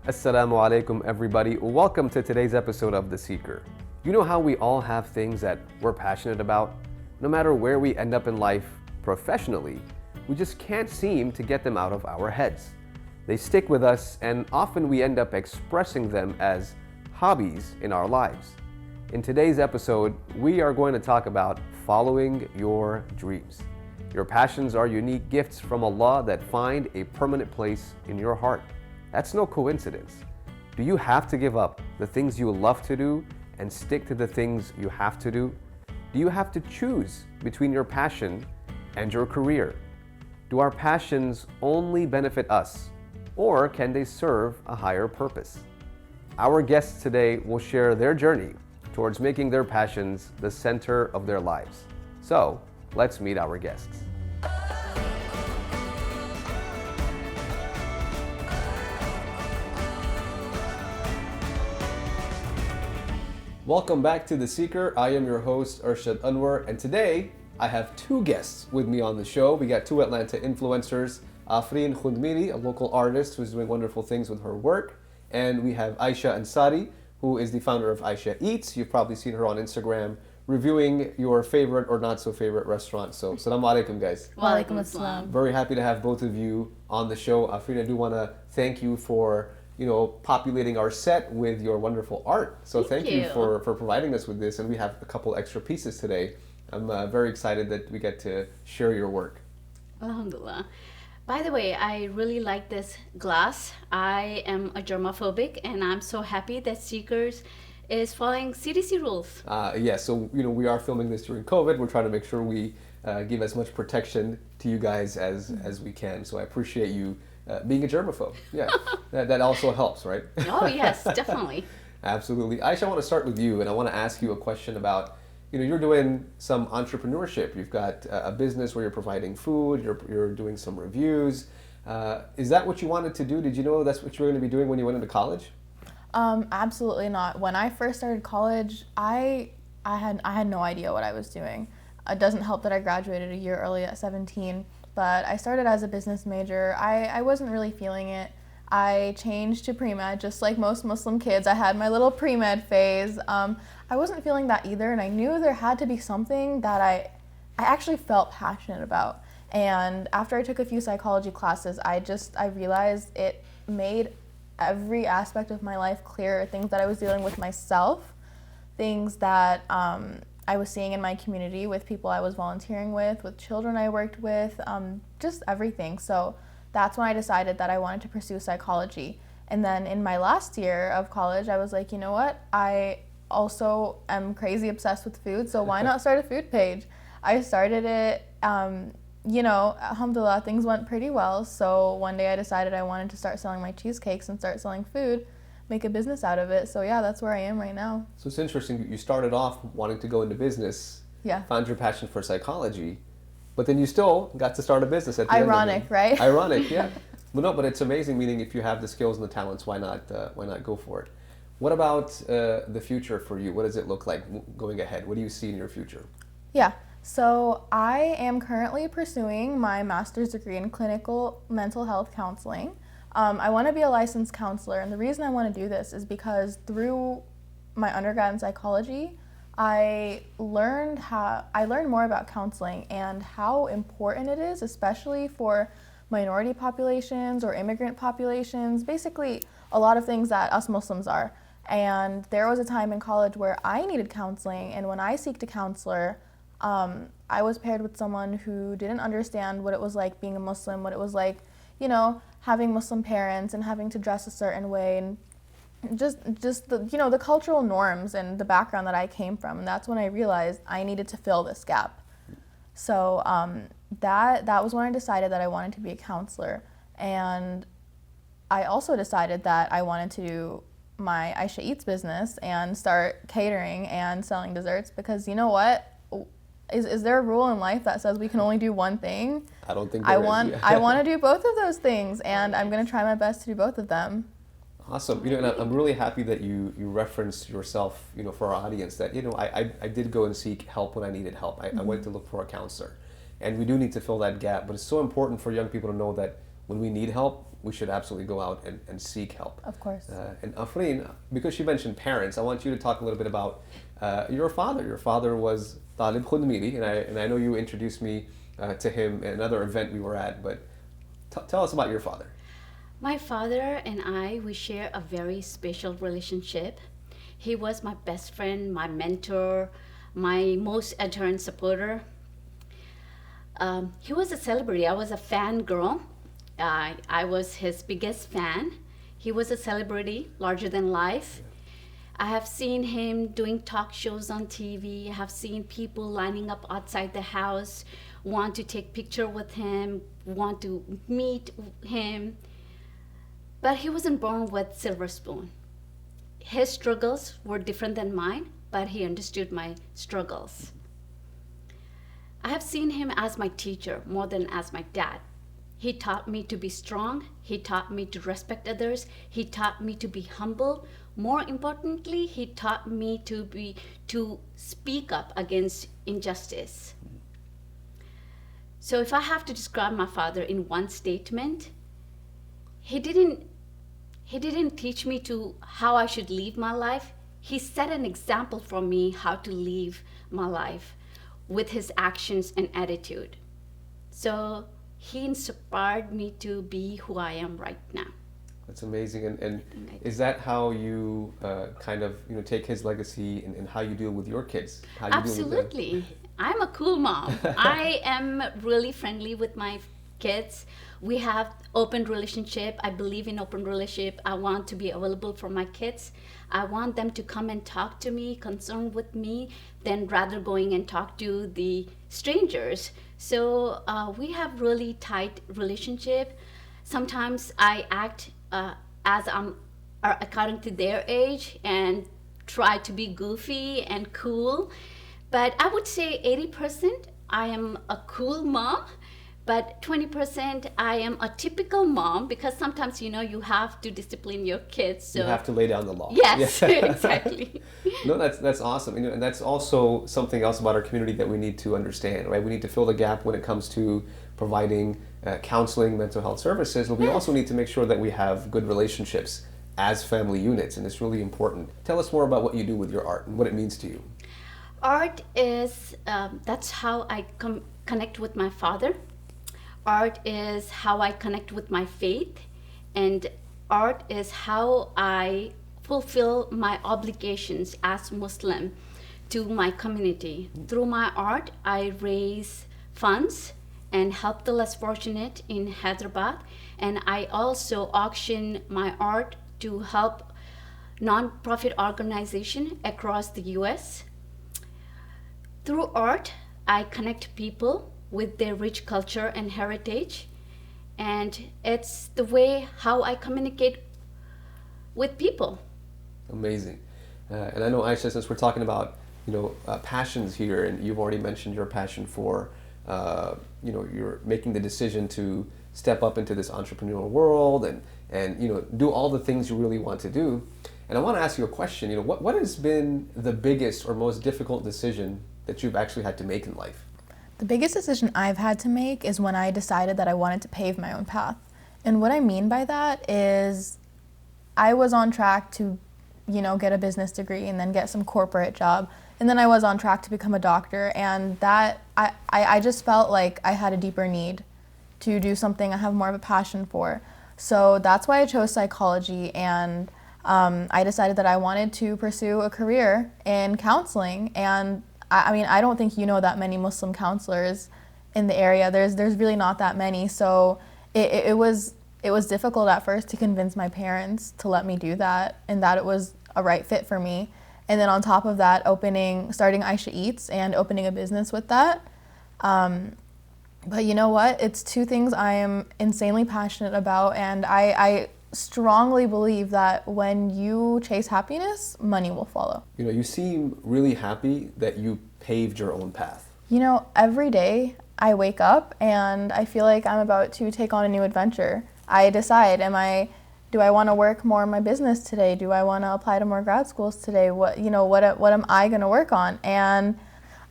Assalamu alaikum everybody. Welcome to today's episode of The Seeker. You know how we all have things that we're passionate about? No matter where we end up in life professionally, we just can't seem to get them out of our heads. They stick with us and often we end up expressing them as hobbies in our lives. In today's episode, we are going to talk about following your dreams. Your passions are unique gifts from Allah that find a permanent place in your heart. That's no coincidence. Do you have to give up the things you love to do and stick to the things you have to do? Do you have to choose between your passion and your career? Do our passions only benefit us, or can they serve a higher purpose? Our guests today will share their journey towards making their passions the center of their lives. So, let's meet our guests. Welcome back to The Seeker. I am your host, Arshad Anwar, and today I have two guests with me on the show. We got two Atlanta influencers, Afreen Khundmiri, a local artist who's doing wonderful things with her work, and we have Ayesha Ansari, who is the founder of 𝐤𝐴𝐻𝐡. You've probably seen her on Instagram reviewing your favorite or not so favorite restaurant. So, Assalamu alaikum, guys. Wa alaikum assalam. Very happy to have both of you on the show. Afreen, I do want to thank you for populating our set with your wonderful art. So thank you for providing us with this, and we have a couple extra pieces today. I'm very excited that we get to share your work. Alhamdulillah. By the way, I really like this glass. I am a germaphobic, and I'm so happy that Seekers is following CDC rules. So we are filming this during COVID. We're trying to make sure we give as much protection to you guys as we can. So I appreciate you being a germaphobe. Yeah, that also helps, right? Oh yes, definitely. Absolutely. Ayesha, I want to start with you, and I want to ask you a question about, you're doing some entrepreneurship. You've got a business where you're providing food, you're doing some reviews. Is that what you wanted to do? Did you know that's what you were going to be doing when you went into college? Absolutely not. When I first started college, I had no idea what I was doing. It doesn't help that I graduated a year early at 17. But I started as a business major. I wasn't really feeling it. I changed to pre-med, just like most Muslim kids. I had my little pre-med phase. I wasn't feeling that either, and I knew there had to be something that I actually felt passionate about. And after I took a few psychology classes, I realized it made every aspect of my life clear. Things that I was dealing with myself, things that I was seeing in my community with people I was volunteering with children I worked with, just everything. So that's when I decided that I wanted to pursue psychology. And then in my last year of college, I was like, you know what? I also am crazy obsessed with food, so why not start a food page? I started it, alhamdulillah, things went pretty well. So one day I decided I wanted to start selling my cheesecakes and start selling food, make a business out of it. So yeah, that's where I am right now. So it's interesting, you started off wanting to go into business, found your passion for psychology, but then you still got to start a business at the end of it. Ironic, right? Ironic, yeah. Well, no, but it's amazing, meaning if you have the skills and the talents, why not go for it? What about the future for you? What does it look like going ahead? What do you see in your future? Yeah, so I am currently pursuing my master's degree in clinical mental health counseling. I want to be a licensed counselor, and the reason I want to do this is because through my undergrad in psychology, I learned more about counseling and how important it is, especially for minority populations or immigrant populations, basically a lot of things that us Muslims are. And there was a time in college where I needed counseling, and when I sought a counselor, I was paired with someone who didn't understand what it was like being a Muslim, what it was like, having Muslim parents and having to dress a certain way, and just the cultural norms and the background that I came from. And that's when I realized I needed to fill this gap. So that was when I decided that I wanted to be a counselor. And I also decided that I wanted to do my 𝐤𝐴𝐻𝐡 business and start catering and selling desserts, because you know what? Is there a rule in life that says we can only do one thing? I don't think there is. I want to do both of those things, and I'm going to try my best to do both of them. Awesome. And I'm really happy that you referenced yourself, for our audience, that, I did go and seek help when I needed help. I went to look for a counselor. And we do need to fill that gap, but it's so important for young people to know that when we need help, we should absolutely go out and seek help. Of course. And Afreen, because you mentioned parents, I want you to talk a little bit about your father. Your father was 𝐸 Khundmiri, and I know you introduced me to him at another event we were at, but tell us about your father. My father and I, we share a very special relationship. He was my best friend, my mentor, my most adherent supporter. He was a celebrity. I was a fangirl. I was his biggest fan. He was a celebrity, larger than life. I have seen him doing talk shows on TV. I have seen people lining up outside the house, want to take picture with him, want to meet him. But he wasn't born with silver spoon. His struggles were different than mine, but he understood my struggles. I have seen him as my teacher more than as my dad. He taught me to be strong. He taught me to respect others. He taught me to be humble. More importantly, he taught me to speak up against injustice. So if I have to describe my father in one statement, he didn't teach me to how I should live my life. He set an example for me how to live my life with his actions and attitude. So he inspired me to be who I am right now. That's amazing. And is that how you kind of take his legacy and how you deal with your kids? How you Absolutely. Deal with I'm a cool mom. I am really friendly with my kids. We have open relationship. I believe in open relationship. I want to be available for my kids. I want them to come and talk to me, concerned with me, than rather going and talk to the strangers. So we have really tight relationship. Sometimes I act as I'm according to their age and try to be goofy and cool. But I would say 80% I am a cool mom, but 20% I am a typical mom, because sometimes you have to discipline your kids. So you have to lay down the law. Yes, exactly. No, that's awesome. And that's also something else about our community that we need to understand, right? We need to fill the gap when it comes to providing counseling, mental health services, but we also need to make sure that we have good relationships as family units, and it's really important. Tell us more about what you do with your art and what it means to you. Art is, that's how I connect with my father. Art is how I connect with my faith, and art is how I fulfill my obligations as Muslim to my community. Through my art, I raise funds and help the less fortunate in Hyderabad, and I also auction my art to help non-profit organizations across the US. Through art, I connect people with their rich culture and heritage, and it's the way how I communicate with people. Amazing. And I know, Ayesha, since we're talking about passions here, and you've already mentioned your passion for you're making the decision to step up into this entrepreneurial world and do all the things you really want to do. And I want to ask you a question. What has been the biggest or most difficult decision that you've actually had to make in life? The biggest decision I've had to make is when I decided that I wanted to pave my own path. And what I mean by that is I was on track to, get a business degree and then get some corporate job. And then I was on track to become a doctor, and that I just felt like I had a deeper need to do something I have more of a passion for. So that's why I chose psychology, and I decided that I wanted to pursue a career in counseling. And I don't think that many Muslim counselors in the area. There's really not that many. So it was difficult at first to convince my parents to let me do that, and that it was a right fit for me. And then on top of that, starting Ayesha Eats and opening a business with that. But you know what? It's two things I am insanely passionate about, and I strongly believe that when you chase happiness, money will follow. You seem really happy that you paved your own path. Every day I wake up and I feel like I'm about to take on a new adventure. I decide, do I want to work more in my business today? Do I want to apply to more grad schools today? What am I going to work on? And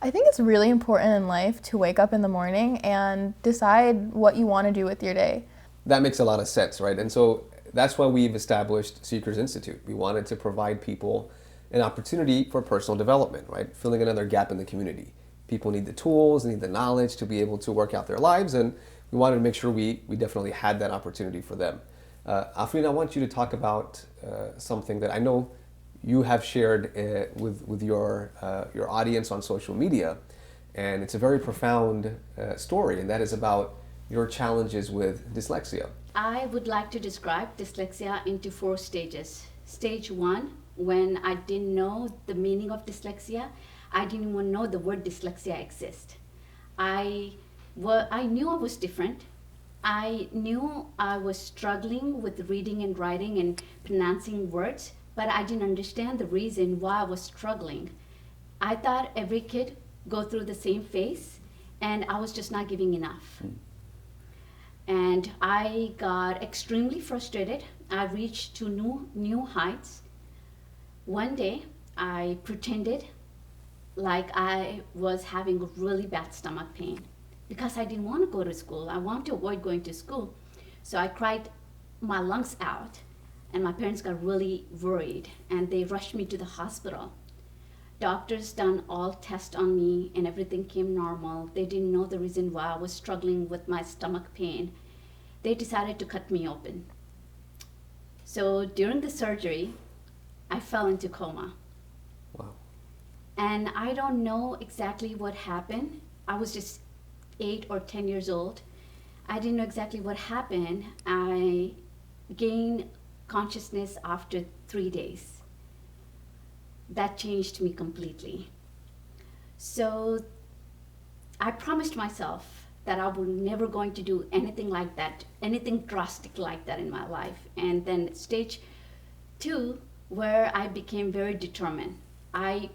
I think it's really important in life to wake up in the morning and decide what you want to do with your day. That makes a lot of sense, right? And so that's why we've established Seekers Institute. We wanted to provide people an opportunity for personal development, right? Filling another gap in the community. People need the tools, need the knowledge to be able to work out their lives, and we wanted to make sure we definitely had that opportunity for them. Afreen, I want you to talk about something that I know you have shared with your audience on social media, and it's a very profound story, and that is about your challenges with dyslexia. I would like to describe dyslexia into 4 stages. Stage 1, when I didn't know the meaning of dyslexia, I didn't even know the word dyslexia exists. I knew I was different. I knew I was struggling with reading and writing and pronouncing words, but I didn't understand the reason why I was struggling. I thought every kid go through the same phase, and I was just not giving enough. And I got extremely frustrated. I reached to new heights. One day, I pretended like I was having really bad stomach pain because I didn't want to go to school. I wanted to avoid going to school. So I cried my lungs out, and my parents got really worried, and they rushed me to the hospital. Doctors done all tests on me, and everything came normal. They didn't know the reason why I was struggling with my stomach pain. They decided to cut me open. So during the surgery, I fell into coma. Wow. And I don't know exactly what happened. I was just 8 or 10 years old. I didn't know exactly what happened. I gained consciousness after 3 days. That changed me completely. So I promised myself that I was never going to do anything like that, anything drastic like that in my life. And then stage 2, where I became very determined. I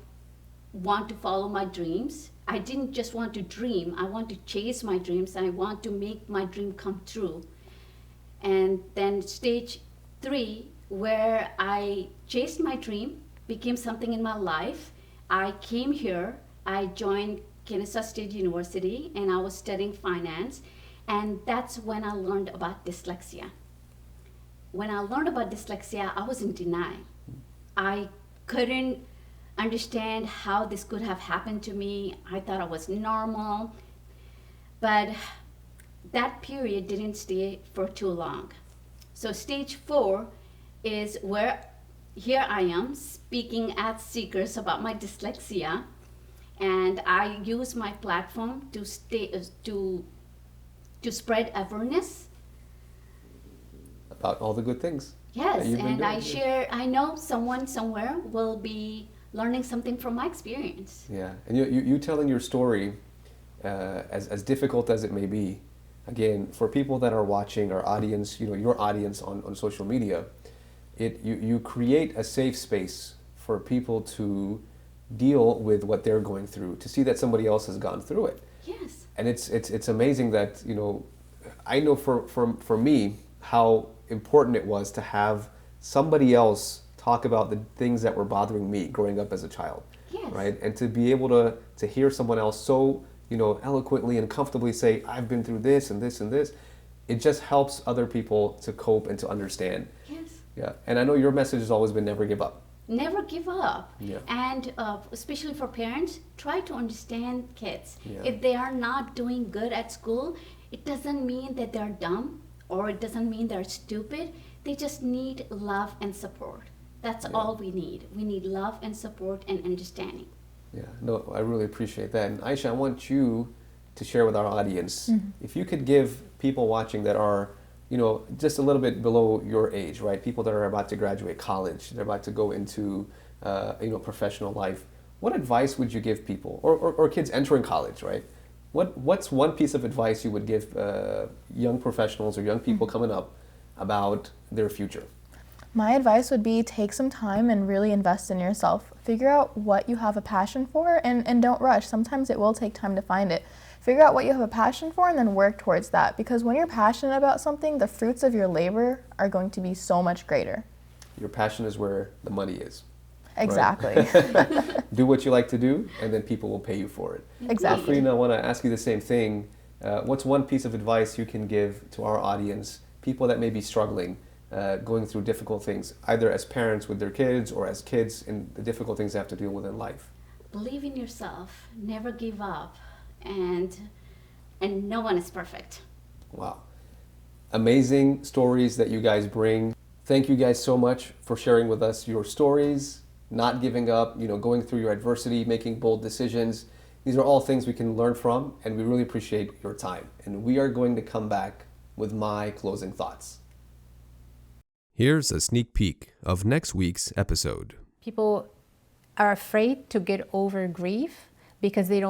want to follow my dreams. I didn't just want to dream, I want to chase my dreams. I want to make my dream come true. And then stage 3, where I chased my dream, became something in my life. I came here, I joined Kennesaw State University, and I was studying finance, and that's when I learned about dyslexia. When I learned about dyslexia, I was in denial. I couldn't understand how this could have happened to me. I thought I was normal, but that period didn't stay for too long. So stage 4 is where here I am speaking at Seekers about my dyslexia, and I use my platform to spread awareness About all the good things. Yes, and I share. I know someone somewhere will be learning something from my experience. Yeah, and you telling your story, as difficult as it may be, again, for people that are watching, our audience, your audience on social media, you create a safe space for people to deal with what they're going through, to see that somebody else has gone through it. Yes. And it's amazing that, I know for me how important it was to have somebody else talk about the things that were bothering me growing up as a child. Yes. Right? And to be able to hear someone else so, eloquently and comfortably say, I've been through this and this and this, it just helps other people to cope and to understand. Yes. Yeah. And I know your message has always been never give up. Never give up. Yeah. And especially for parents, try to understand kids. Yeah. If they are not doing good at school, it doesn't mean that they're dumb, or it doesn't mean they're stupid. They just need love and support. That's all we need. We need love and support and understanding. Yeah, no, I really appreciate that. And Ayesha, I want you to share with our audience, if you could give people watching that are, just a little bit below your age, right? People that are about to graduate college, they're about to go into, professional life. What advice would you give people, or kids entering college, right? What's one piece of advice you would give young professionals or young people coming up about their future? My advice would be take some time and really invest in yourself. Figure out what you have a passion for and don't rush. Sometimes it will take time to find it. Figure out what you have a passion for and then work towards that, because when you're passionate about something, the fruits of your labor are going to be so much greater. Your passion is where the money is. Exactly. Right? Do what you like to do, and then people will pay you for it. Exactly. Afreen, I want to ask you the same thing. What's one piece of advice you can give to our audience, people that may be struggling, going through difficult things, either as parents with their kids or as kids in the difficult things they have to deal with in life? Believe in yourself, never give up, and no one is perfect. Wow. Amazing stories that you guys bring. Thank you guys so much for sharing with us your stories, not giving up, going through your adversity, making bold decisions. These are all things we can learn from, and we really appreciate your time. And we are going to come back with my closing thoughts. Here's a sneak peek of next week's episode. People are afraid to get over grief because they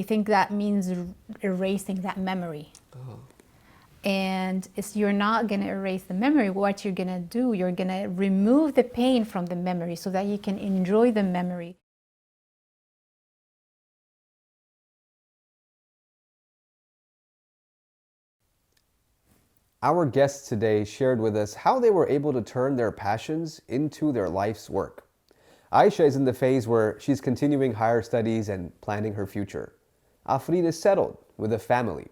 think that means erasing that memory. Oh. And you're not going to erase the memory. What you're going to do, you're going to remove the pain from the memory so that you can enjoy the memory. Our guests today shared with us how they were able to turn their passions into their life's work. Ayesha is in the phase where she's continuing higher studies and planning her future. Afreen is settled with a family.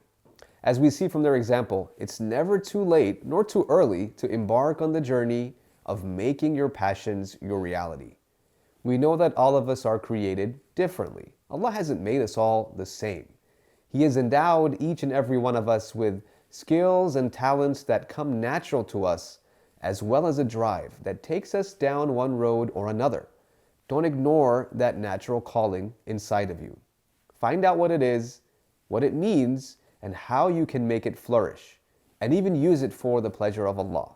As we see from their example, it's never too late nor too early to embark on the journey of making your passions your reality. We know that all of us are created differently. Allah hasn't made us all the same. He has endowed each and every one of us with skills and talents that come natural to us, as well as a drive that takes us down one road or another. Don't ignore that natural calling inside of you. Find out what it is, what it means, and how you can make it flourish, and even use it for the pleasure of Allah.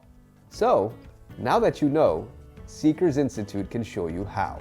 So, now that you know, Seekers Institute can show you how.